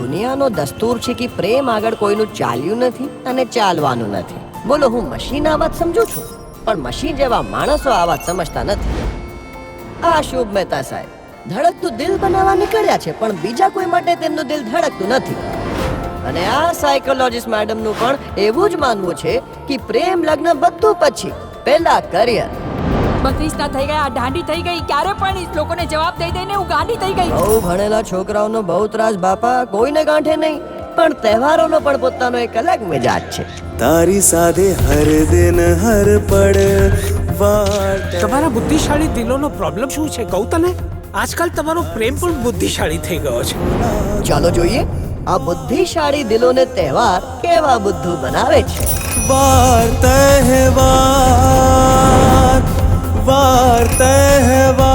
દુનિયાનો દસ્તુર છે કે પ્રેમ આગળ કોઈનું ચાલ્યું નથી અને ચાલવાનું નથી. બોલો, હું મશીન આ વાત સમજુ છું, પણ મશીન જેવા માણસો આ વાત સમજતા નથી. આ શુભ મહેતા સાહેબ ધડકતું દિલ બનાવવા નીકળ્યા છે, પણ બીજા કોઈ માટે તેમનું દિલ ધડકતું નથી. અને આ સાયકોલોજીસ્ટ મેડમનું પણ એવું જ માનવું છે કે પ્રેમ લગ્ન બધું પછી, પહેલા કરિયર. બત્રીસ ના થઈ ગયા, ઢાંડી થઈ ગઈ, ક્યારે પણ લોકોને જવાબ દઈ દઈને હું ગાંડી થઈ ગઈ. બહુ ભણેલા છોકરાઓનો બહુ ત્રાસ બાપા, કોઈને ગાંઠે નહીં, પણ તહેવારોનો પણ પોતાનો એક અલગ મિજાજ છે. તારી સાથે હર દિન હર પળ વાટ. તમારા બુદ્ધિશાળી દિલોનો પ્રોબ્લેમ શું છે કહું તને? આજકાલ તમારો પ્રેમ પણ બુદ્ધિશાળી થઈ ગયો છે. ચાલો જોઈએ આ બુદ્ધિશાળી દિલોને તહેવાર કેવા બુદ્ધુ બનાવે છે. વાર તહેવાર, વાર તહેવાર.